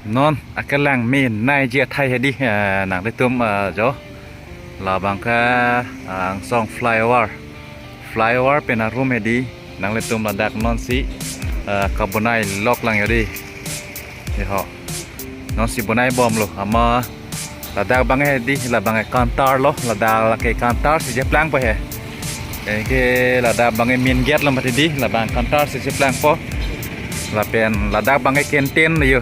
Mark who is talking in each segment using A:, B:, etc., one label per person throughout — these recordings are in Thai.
A: non akalang main Nigeria Thai hedi nang de tum jo la bangka song flyover pen room hedi nang le tum la dak non si carbonai lok lang yadi ni ho non si bonai bom lo ama la dak bang hedi la bang kantar lo la dak la ke kantar si je plang pa he ke la dak bang min get lam hedi la bang kantar si je plang po la pen la dak bang kenten yo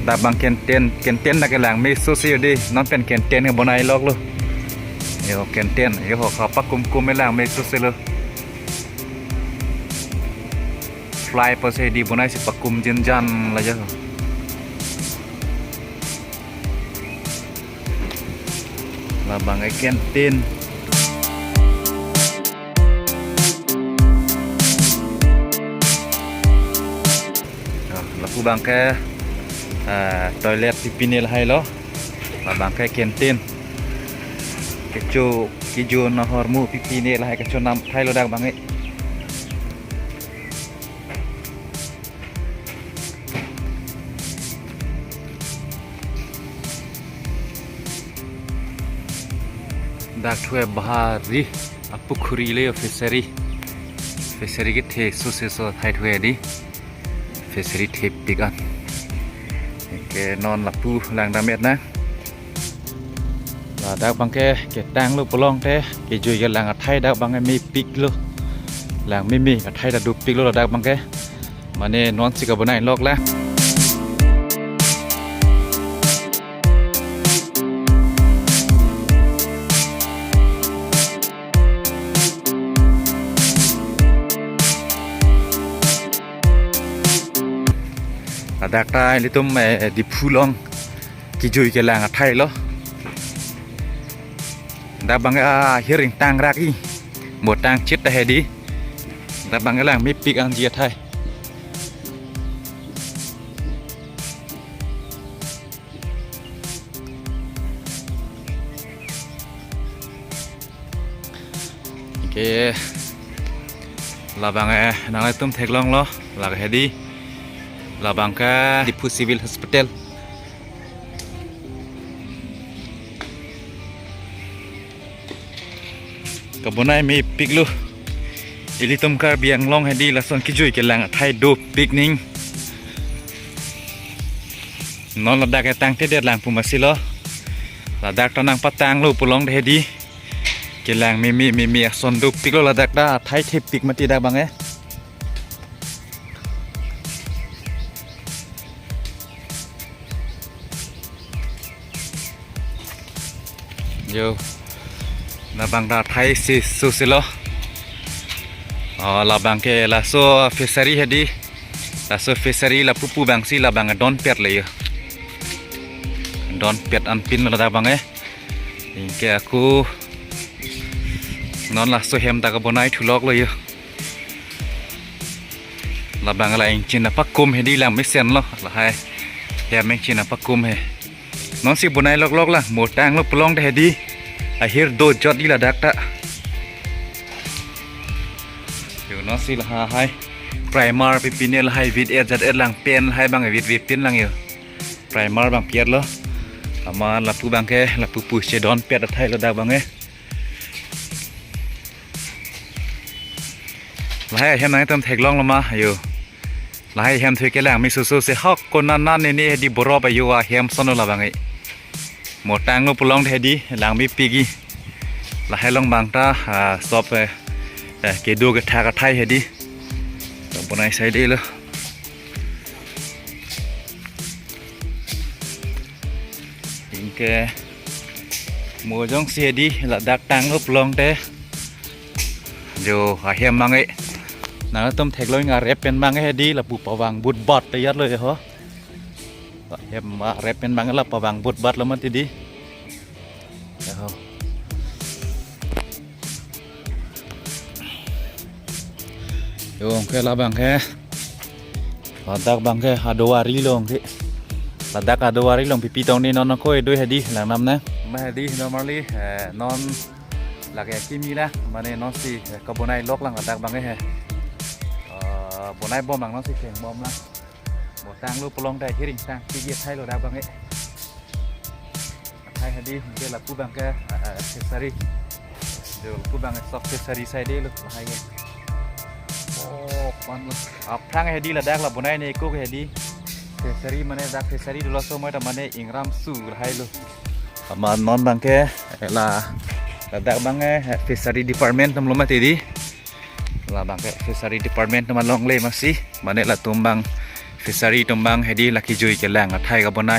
A: ดาบังเคนเตนนักแหลงมีซูซี่ดีน้องเป็นเคนเตนกับบนไอล็อกเลยเดี๋ยวเคนเตนเดี๋ยวเขาปักกุมไม่แหลงมีซูซี่เลยฟลายพอเสดีบนไอสิปักกุมจินจันอะไรเยอะดาบังไอเคนเตนแล้วผู้บังแกtoilet pipinil hai lo babang kai kentin kecu kiju na hormu pipinil hai kecu nam thai lo dak bangai dak thue bahari apukhuri le fishery ke the so thai thue di fishery the pigan ke non la pu lang damet na la dak bang ke dang lu polong te ke jui ke lang thai dak bang mi pik lu lang mi thai da du pik lu la dak bang ke mane non si ka banai lok la dak tai litum di phulong ki jui ke lang thai lo da bang hearing tang raki một tang chit da hedi da bang lang mi pik ang jia thai ke la bang nang litum thek long lo la hedi la bangka di civil hospital kabonai mi piklu ilitum kar biang long hedi la son kijui ke lang thai do picnic non la dak tang te det lang pumasilo la dak tanang patang lu pulong hedi ke lang mi son do piklo la dak da thai the pik mati da bang yo na bang da thai si susilo la bang ke la so fishery hedi la so fishery la pupu bang si la bang don pet le yo don pet an pin la da bang ke aku non la so hem ta ka bonai thulok le yo la bang la ing chin na pakum hedi la mi sen lo la hai hem ing chin na pakum he non si bonai lok la mo tang lo plong de hedi akhir do jot di la dak ta yo non si la hai primer pipinel hai vid zat lang pen hai bang vid pin lang yo primer bang piet lo ama la pu bang ke la pu che don pet thai lo dak bang la hai hem nang tam thek long lo ma yo la hai hem thoi ke lang mi su se hok kon nan ni di boro ba yo hem son la bang một tang lo pulong the di lang mi pigi la hai long bang ta sop ke do ke tha ka thai he di to bonai sai de lo inke mo jong se di la dak tang lo pulong te jo hem mang ai na tom thek loi nga rep pen mang he di la pu pawang but bot te yat le ho hem rep pen bang la pawang but bat la man ti di ho yo ke la bang ke ladak bang ke adowari long ti ladak adowari long pipi tong ni non ko doi hedi lang nam na ma hedi normally non la ke kimi la mane non si kabonai lok lang ladak bang he bonai bom lang non si kheng bom la บ่ตางลูปลองได้เฮ็ดอีกตางที่เยียดไทยโลดาบังเอ้ไทยหดีเดี๋ยวละกูบังแกaccessory เดี๋ยวกูบังซอฟต์accessory ใส่ได้ลูกให้กันโอ้มันอับทางให้ดีละดักละบ่ได้นี่กูให้ดี accessory มันได้ดัก accessory ดูละโซมาแต่มันได้อิงรามสู้ให้ลูกมานอนบังแกละดักบังเอ้ accessory department ทำลงมาติดีละบังแก accessory department มันลองเลยมาสิมันได้ละตุ่มบังaccessory ตุ่มบังให้ดีละkiจุยแกแรงไทยก็บ่ได้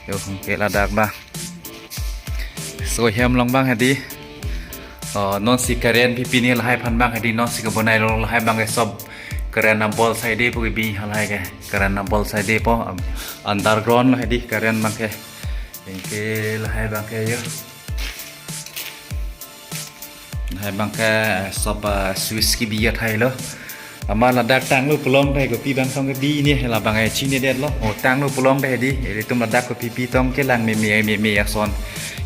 A: เดี๋ยวของแกละดักบังสวยแฮมลองบังให้ดีนอนสิกระเรนพี่นี่ละให้พันบังให้ดีนอนสิก็บ่ได้ลองละให้บังให้ซอบกระเรนนำบอลใส่ดีพวกบีอะไรแกกระเรนนำบอลใส่ดีพอunderground ละให้ดีกระเรนบังแกingke lahai bangke yo lahai bangke sob swiss ki biya thai lo ama la dak tang lu pulong thai ko pi bang song ke bi ni la bang ai chi ni det lo o tang lu pulong thai di ele tum la dak ko pi tong ke lang me akson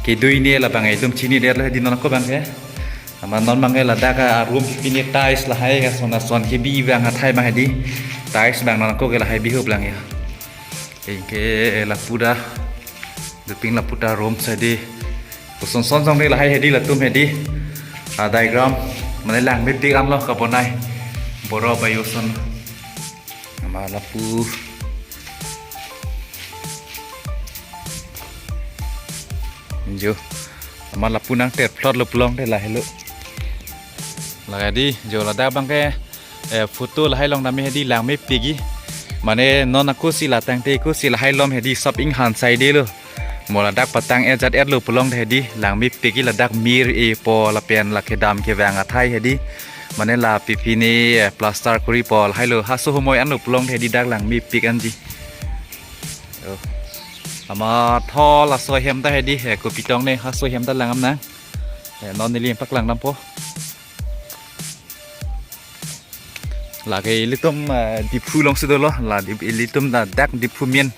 A: ke dui ni la bang ai tum chi ni det lo di non ko bang ke ama non bang la dak room pi ni tais la hai ka son ke bi bang thai bang di tais bang non ko ke la hai bi hup lang ya ingke la puda deping la puta room sadi son song ni la hai hedi la tum hedi diagram mane lang mit dik am lo ka bonai boro bayuson ama la pu jo ama la pu nang tet plot lu plong de la helu la di jo la da bang ke photo la hai long na me hedi lang me pigi mane non aku si la tang te ku si la hai lom hedi shopping han sai de lo mola dak patang ezat lu pulong hedi lang mi pigi la dak mir e po la pen la kedam ke wang athai hedi mane la pipi ni plaster kuri pol hailo hasu homoi an lu pulong hedi dak lang mi pig anji ama tho la soi hem ta hedi he ko pitong ne hasu hem ta lang am na non ni lim pak lang nam po la ke litum di phu long su do lo la di litum da dak di phu mien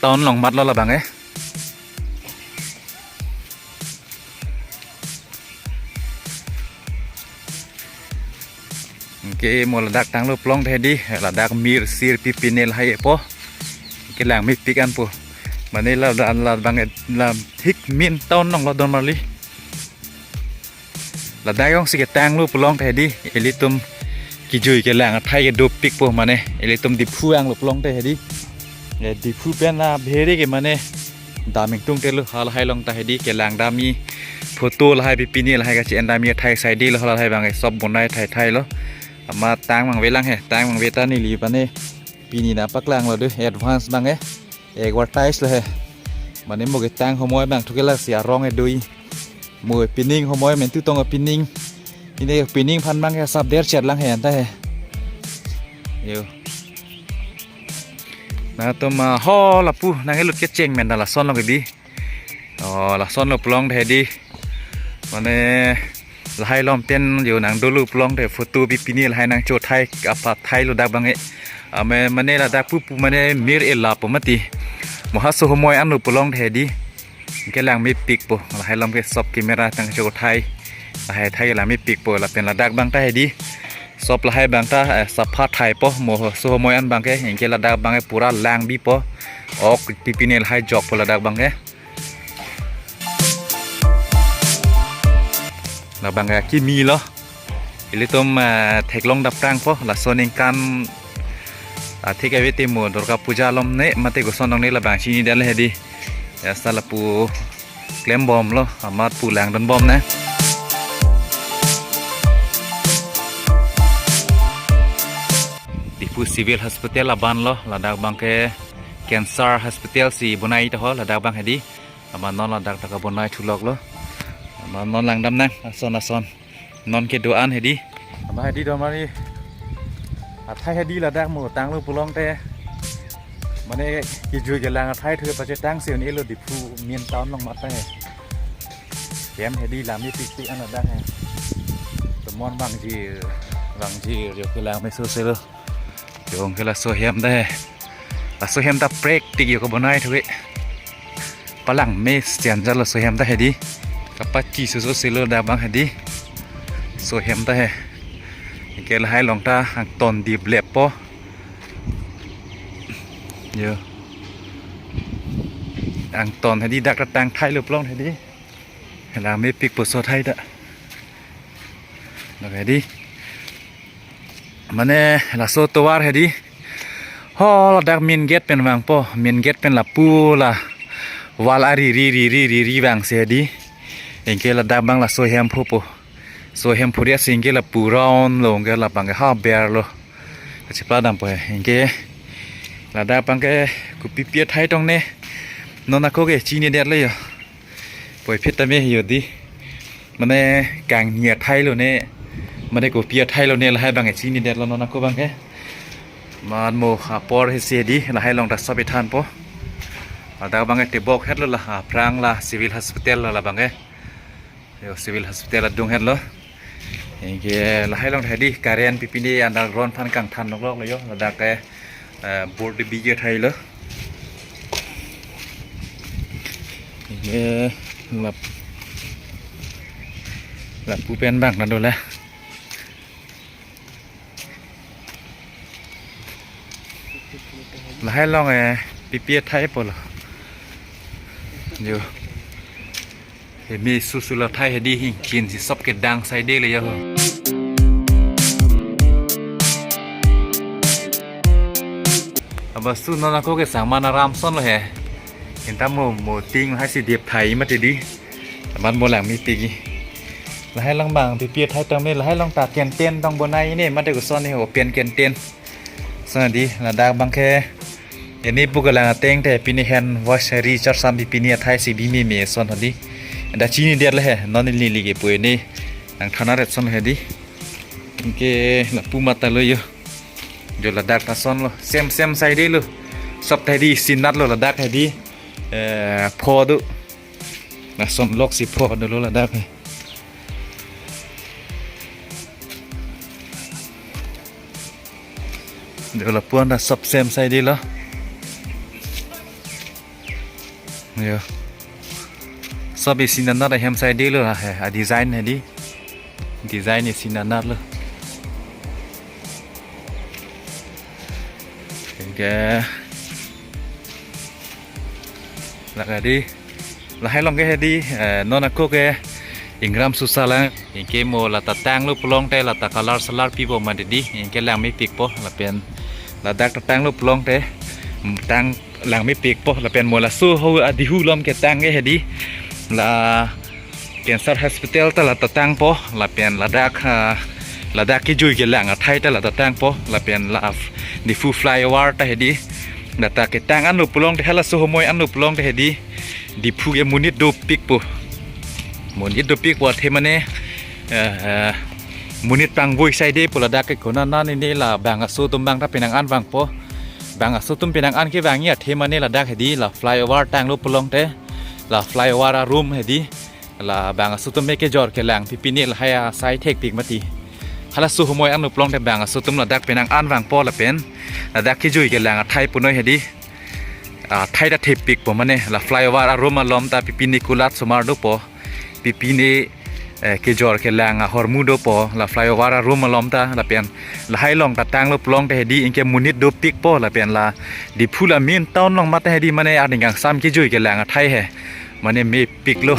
A: ton long mat lo la bang ke mo la dak tang lu plong the di la dak mir sir pipinel hai po ke lang mi pikan po mane la bang la thik min ton nong la don mali la dak yong si ke tang lu plong the di elitum ki jui ke lang thai ke do pik po mane elitum di phuang lu plong the di di phu pen la bhere ke mane daming tung te lu hal hai long ta he di ke lang da mi photo la hai pipinel hai ka chi an da mi thai sai di la hal hai bang sob bonai thai loมาตางมังเวลังเฮตางมังเวตานี่ลีปะเนี่ยปีนี้นะปักลังเราด้วยแอดวานซ์บังเอเอกวัตไทส์เลยมันนี่โมกตางขโมยบังทุกอย่างเสียร้องให้ดุยมวยปินิ่งขโมยเหม็นตู้ตรงกับปินิ่งนี่เนี่ยปินิ่งพันบังแค่ซับเดร์เช็ดลังเห็นได้อยู่นะตัวมาห่อละปูนั่งให้ลุดเก็ตเจงเหม็นแต่ละซ้อนลงไปดีอ๋อละซ้อนลงปลองได้ดีมันเนี่ยละให้ล้อมเป็นอยู่หนังดูรูปลองแต่โฟโต้ปีปีนี้ละให้นางโจไทยกับผัดไทยรูดักบังเอมันเนี่ยละดักปุ๊บมันเนี่ยมีเอลาปมติมหัสโฮมอยอันรูปลองเทดีแกหลังมีปีกปุ๊ละให้ล้อมแกซอบกิเมราทางโจไทยละให้ไทยละมีปีกปุ๊ละเป็นละดักบังไทยดีซอบละให้บังตาสับผัดไทยปุ๊มหัสโฮมอยอันบังแกเห็นแกละดักบังแกปูราแรงบีปุ๊ออกปีปีนี้ละให้จอกปุ๊ละดักบังแกla bang ki mi lo ile tom thek long dap tang po la soning kan thek ave te mo durga puja lom ne mate go sonong ne la bang chi ni dal he di ya sala pu klem bom lo amat pu lang don bom na di pu civil hospital la ban lo la dak bang ke cancer hospital si bonai to ho la dak bang he di ama non la dak ta bonai thulok loนอนหลังดำนั่งซอนนอนเกดูอันให้ดีมาให้ดีดอมาดิไทยให้ดีละดักหมูตังลูกปุลองแต่มันเนี่ยกิจุยกันแรงไทยเธอประเจตังเสียวนี้เราดิพูเมียนตอนลงมาแต่แกมให้ดีลามีปีอันละดักไงแต่มอนบางทีเดี๋ยวคือแรงไม่สู้เสือเดี๋ยวคือละโซเฮียมได้ละโซเฮียมตาเบรกติดอยู่กับบนไอ้ทุกปลังเมสเจียนจะละโซเฮียมได้ให้ดีกับปัจจิสุเซลดาบังให้ดีโซเฮมตาเฮเกลให้ลองตาหักตอนดีเบลปปอ เยอะอังตอนให้ดีดักตังไทยหรือปล้องให้ดีเวลาไม่ปิกปวดโซไทยดะแล้วให้ดีมันเนี่ยละโซตัวให้ดีฮอละดักมินเกตเป็นวางปอมินเกตเป็นละปูละวาลารีวางเสียดีเองเกละดักบางละโซเฮมพูปูโซเฮมพูเรียสิงเกละปูรอนลงเกละบางก็ฮาเบียร์โลก็จะปลาดำไปเองเกละดักบางก็กูปีเปียไทยตรงนี้นนนักโคเกจีนี่เด็ดเลยอ่ะปล่อยเพชรตะเมย์อยู่ดิมันเนี่ยกางเหยียดไทยเลยเนี่ยมันได้กูเปียไทยเลยเนี่ยละให้บางไอ้จีนี่เด็ดแล้วนนนักโคบางแค่มันโมหาปอร์ให้เสียดีละให้ลองตัดสอบไปทานปอดาวบางไอ้ที่บอกเฮ็ดแล้วละหาพรางละซิวิลฮอสพิทอลละบางไอ้เดี๋ยวซิวิลฮอสพิทอลละดงเฮ็ดแล้วอย่างเงี้ยละให้ลองถ่ายดิการเรียนปีนี้อันดับร้อนพันกลางทันนอกๆเลยโย่ละดักแกบอร์ดบีเยอะไทยเลยหลับผู้เป็นบ้างนั่นดูแลแล้วให้ลองปีเปียไทยปะล่ะอยู่เห็นมีสุลไทยดีหิ่งกินสิซบเกดังใส่ได้เลยเหรอบัสสุนนก็เกสังมานารามซ่อนเลยเห็นตามโมติ้งให้สิเดียบไทยมาดีมันโมหลังมีปีแล้วให้ลองบางปีเปียไทยตรงนี้แล้วให้ลองตาเกียนเตียนตรงบนในนี่มาเด็กซ่อนนี่โหเปลี่ยนเกียนเตียนสวัสดีระดับบางแค่อันนี้ปุกหลังเต็งแต่ปีนี้เห็นว่าใช้รีชาร์จซัมปีนี้ไทยสิบีมีซ่อนดีแต่ชีนี่เดียดเลยนอนนี่ลีกปุยนี่หลังทนาเร็ดซ่อนดีโอเคหลับปูมาตะเลยอยู่ระดับตาซ่อนเลยเซมใส่ได้เลยสับไทยดีสินนัดเลยระดับไทยดีพอดูนะสมโลกสิพอดูรู้ระดับเลยเดี๋ยวเราปวนนะสับเซมใส่ดีแล้วเดี๋ยวสับอีสินนัดได้เฮมใส่ดีเลยอะดีไซน์ให้ดีดีไซน์นี่สินนัดเลยแกแล้วก็ดีแล้วให้ลองแกให้ดีนอนนักโกแกอิงรำสุสาละอิงเกโมละตัดแต่งลูกปลงแต่ละตัดคาร์สลาร์ปีโบมาดีอิงเกแรงไม่ปีกปะละเป็นละดักตัดแต่งลูกปลงแต่แต่งแรงไม่ปีกปะละเป็นโมละสู้เขาอดีหูลมแกแต่งแกให้ดีละเป็นซาร์ฮัสพิเทลแต่ละตัดแต่งปะละเป็นละดักที่จุยแกแรงไทยแต่ละตัดแต่งปะละเป็นละดิฟูฟลายวาร์แต่ให้ดีแต่ตาเกตังอันนุปลงแต่ละสู้มวยอันนุปลงแต่ให้ดีดิฟูเอมุนิดดูปิกปะมุนิดดูปิกปะเทมันเนี่ยมุนิดปังวุ้ยใส่ดีปลาดักคนนั้นนี่ละบางสู้ตุ้มบางถ้าเป็นอันวางปะบางสู้ตุ้มเป็นอันแค่บางเนี่ยเทมันเนี่ยละดักให้ดีละฟลายวาร์ตังลูปลงแต่ละฟลายวาร์รูมให้ดีละบางสู้ตุ้มไม่แค่จอดแค่แรงปีนี้ละให้ใส่เทคนิคมาตีฮัลโหลสู้มวยอันนุปลงแต่บางสู้ตุ้มละดักเป็นอันวางปอละเป็นละดักที่จุยแค่แรงไทยปุ่นน้อยให้ดีไทยดักเทปิกผมมันเนี่ยละฟลายวาร์รูมมาล้อมตาปีนี้กุลัดสมาร์ดูปอปีนี้เกจอร์แค่แรงฮอร์มูดูปอละฟลายวาร์รูมมาล้อมตาละเป็นละให้ลองตัดตั้งลูปลงแต่ให้ดีอิงแค่มุนิดดูปิกปอละเป็นละดิพูละมีนต้นลองมาแต่ให้ดีมันเนี่ยอันนี้อย่างซ้ำที่จุยแค่แรงไทยเหมันเนี่ยมีปิกโล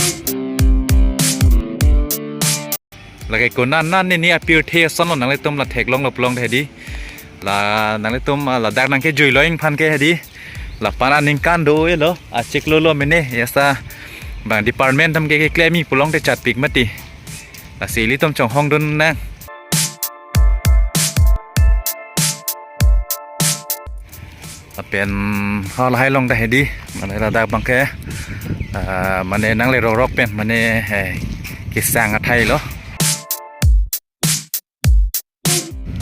A: แล้วก็คนนั้นนี่เปียร์เทสอนนังเลยต้มละเทกลองลบลองให้ดีละนังเลยต้มละดักนังแค่จุยร้อยพันแค่ให้ดีละปานันนิงกันดูเหรอเช็คโลมันเนี่ยยาซาบางดีพาร์ตเมนต์ทำแค่เคลมีปลงแต่จัดปีกมาตีละสีลิต้มจ่องห้องดุนนะเป็นเขาให้ลงได้ดีมันระดับบางแค่มันเนี่ยนั่งเลยรอกเป็นมันเนี่ยกิจสังไทยเหรอ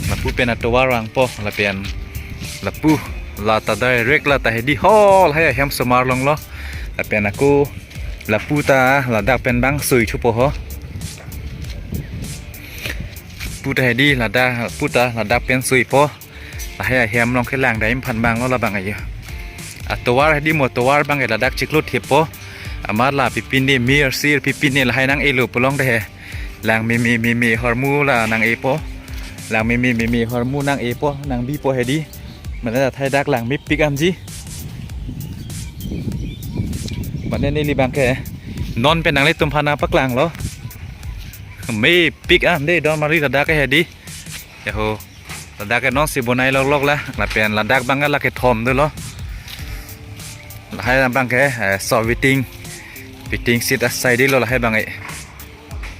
A: ละผู้เป็นตัวรังปอละเป็นละผู้ละตัดได้เร็กละแต่ให้ดีฮอลให้แฮมสมาร์ลงเหรอละเป็นนักกูละปูตาละดักเป็นบางสุยชุบปะปูตาให้ดีละดักปูตาละดักเป็นสุยปะละให้แฮมลองแค่แรงได้พันบางแล้วละบางไงเยอะตัวให้ดีหมดตัวบางไงละดักจิกลุดเทปปะมาละปีนี้มีซีปีนี้ละให้นางเอลูปลองได้แรงมีฮอร์โมนละนางเอปะแรงมีฮอร์โมนนางเอปะนางบีปะให้ดีมันจะไทยดักแรงมีปิกอันจี มันนี่ลีบางแกนอนเป็นนางเล็กตุ่มพานาปักกลางเหรอไม่ปิกอ่ะเด้ดอนมารีระดักแค่ดีเดี๋ยวระดักแค่น้องสิบนายลอกๆแล้วละเป็นระดักบางก็ละแค่ทอมด้วยเหรอให้บางแกสอบวิติ้งสิทธิ์ใส่ดีเราให้บางไอ้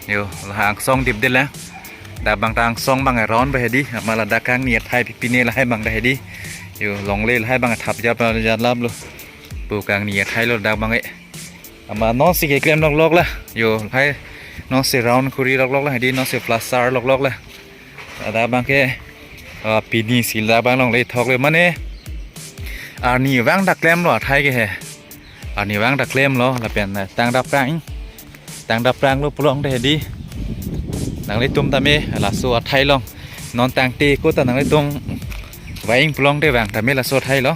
A: เดี๋ยวหางซองดิบได้แล้วดาบางทางซองบางไอ้ร้อนไปให้ดีมาระดักกลางเนียดไทยปีนี้เราให้บางได้ให้ดีอยู่ลองเล่ให้บางทับยับเราจะรับเลยปูกลางเนียดไทยเราดักบางไอ้มาน้องสิเกลียมลอกๆแล้วอยู่ให้น้องสิร้อนคุรีลอกๆแล้วให้ดีน้องสิฟลาสซาร์ลอกๆแล้วดาบางแกปีนี้สิดาบางลองเลยทอกเลยมันเนี่ยนี่วางดักเล่มหรอไทยแกนี่วางดักเล่มหรอแล้วเป็นตั้งดับกลางรูปลองได้ดีนังเลยตุ้มตาเมละสัวไทยลองนอนตั้งตีก็ตานังเลยตุ้มไว้ปลองได้วางตาเมละสัวไทยหรอ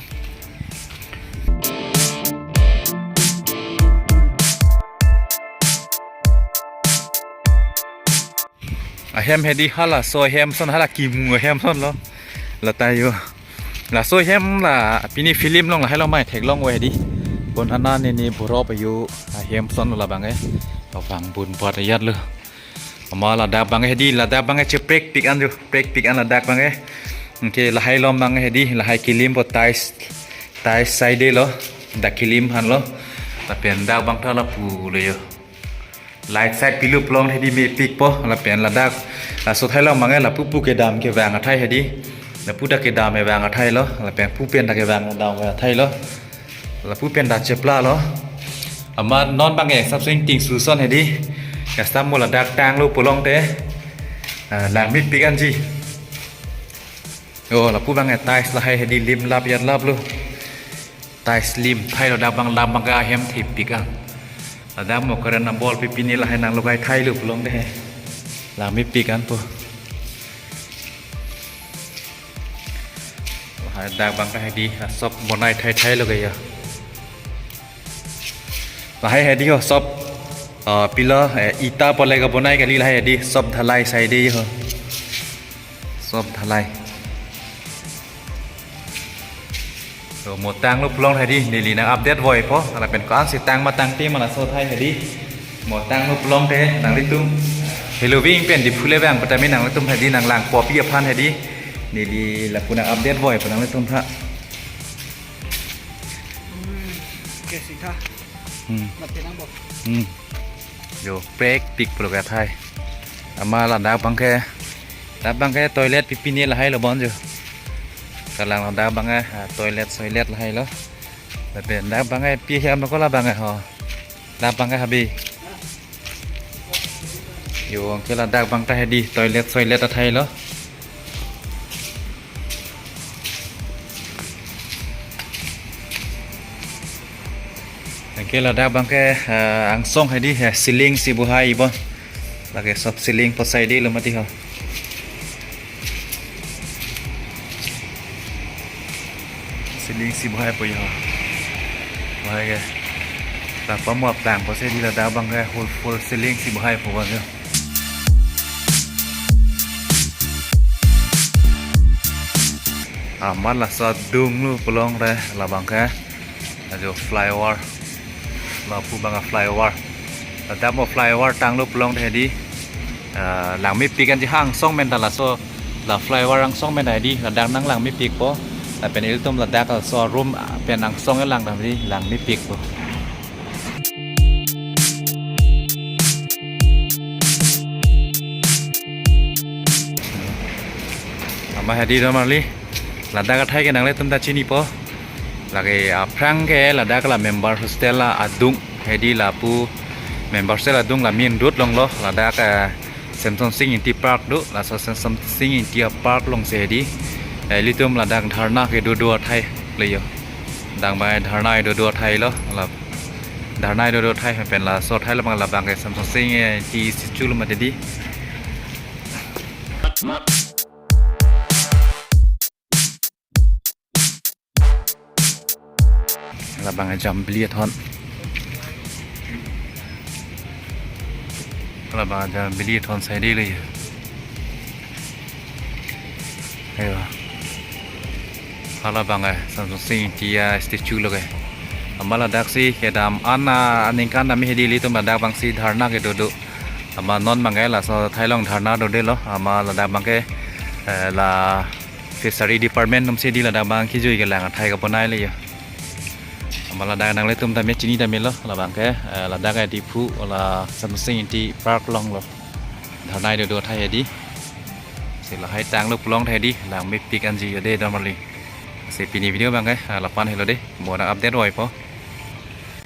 A: แฮมเฮดีฮัลละโซแฮมซ้อนฮัลละกีมัวแฮมซ้อนเหรอละตายอยู่ละโซแฮมละปีนี้ฟิลิมลองละให้เราไม่แท็กลองไว้ดีบนอันนั้นนี่บุรอไปอยู่แฮมซ้อนละบางไงเราฟังบุญปอดยัดเลยมาละดักบางไงดีละดักบางไงจะเบรกปิกอันอยู่เบรกปิกอันละดักบางไงโอเคละให้เราบางไงดีละให้กิลิมปอดไตไซเดเหรอดักกิลิมหันเหรอละเป็นดักบางท่าละปูเลยอยู่ไลท์ไซด์พิลุปลองให้ดีมีปิกปอละเป็นละดักสุดท้ายเราบางไงละผู้เกดามเกวางอัไทยให้ดีละผู้ดักเกดามไม่วางอัไทยเหรอละเป็นผู้เป็นดักเกวางดาวอัไทยเหรอละผู้เป็นดักเจ็บปลาเหรอมานอนบางแห่งซับซิงติงสูซ่อนให้ดีอย่าซ้ำมูลดักตางลูกปลองเตะหลังมิดปีกันจีโอ้เราพูดบางแห่งตายสลายให้ดีลิมลับยัดลับลูกตายสลิมไทยเราดับบางลำบางกาเฮมทิปีกันเราดับหมกกระนำบอลไปปีนี้เราให้นางลูกไก่ไทยลูกปลองเตะหลังมิดปีกันปุ๊ให้ดับบางก็ให้ดีซบบนไอไทยเลยอ่ะละให้ดีเหรอซบปีละอีตาปอลเลยกับบนไอ้กันลีละให้ดีซบทลายใส่ดีเหรอซบทลายหมดตังลูกลองให้ดีนี่ลีนะอัปเดตบ่อยเพราะอะไรเป็นก้อนสิตังมาตังตีมาละโซไทยให้ดีหมดตังลูกลองเด้หนังลิตุ้มเฮโลวิ่งเป็นดิพูเลแวงแต่ไม่หนังลิตุ้มให้ดีหนังลางปอปีพันให้ดีนี่ลีละคุณอัปเดตบ่อยเป็นหนังลิตุ้มพระ
B: เกสิท่ามาเป็นนังบอก
A: โยเบรกปิกโปรแกรมไทยมาละดักบังแค่ทอยเล็ตปีนี้ละให้เราบอลอยู่กำลังเราดักบังแค่ทอยเล็ตละให้แล้วแต่เป็นดักบังแค่ปีเฮียมเราก็ละบังแค่หอดักบังแค่ฮับบี้อยู่คือละดักบังแค่ให้ดีทอยเล็ตไทยแล้วเราได้บางแค่อังส่งให้ดีซิลิงสิบุหายบ่แล้วก็ซับซิลิงพอใส่ดีแล้วมาที่เขาซิลิงสิบุหายไปเหรอบุหายแกแต่ปั๊มหมวกต่างพอใส่ดีเราได้บางแค่fullซิลิงสิบุหายพอวันเดียวมันละสอดดุงลูกปลองเลยละบางแค่ada flyover lampu bangga flyover ada mo flyover tang lu pelong tadi lang mi pikan ji hang song men dala so la flyover ang song men di ladang nang lang mi pik po ta pen il tum ladak so room pen ang song lang tadi lang mi pik po ama hadi normally ladak thai ke nang le tum ta chini po lagi prang ke ladak la member hostel la adung hedi la pu member hostel adung la min dut long lo ladak Samsung Sing Inti Park du la Samsung Sing Inti Park long se di litum ladak dharna ke do thai le yo dang bai dharna do thai lo la dharna do thai pen la so thai la bang la bang ke Samsung Sing Inti sichul ma diละบางจำเบียทอนละบางจำเบียทอนใส่ได้เลยเฮ้ยละบางไงสัมผัสสิ่งที่สติจูเลย Amala daksi kedam ana aningkan nami hedi litum ladak bangsi dharna ke dodo ama non mangai la so thailong dharna dode lo ama ladak bangke la fishery department numsi di ladak bang kijui ke lang thai ka ponai le ya ama ladak nang litum tami chini tami lo la bangke ladak di phu la samsing di park long lo dharnai dodo thai hedi sila hai tang lo pulong thai di lang me pik anji de damali se pini video bangke lapan hello de mo na update roi po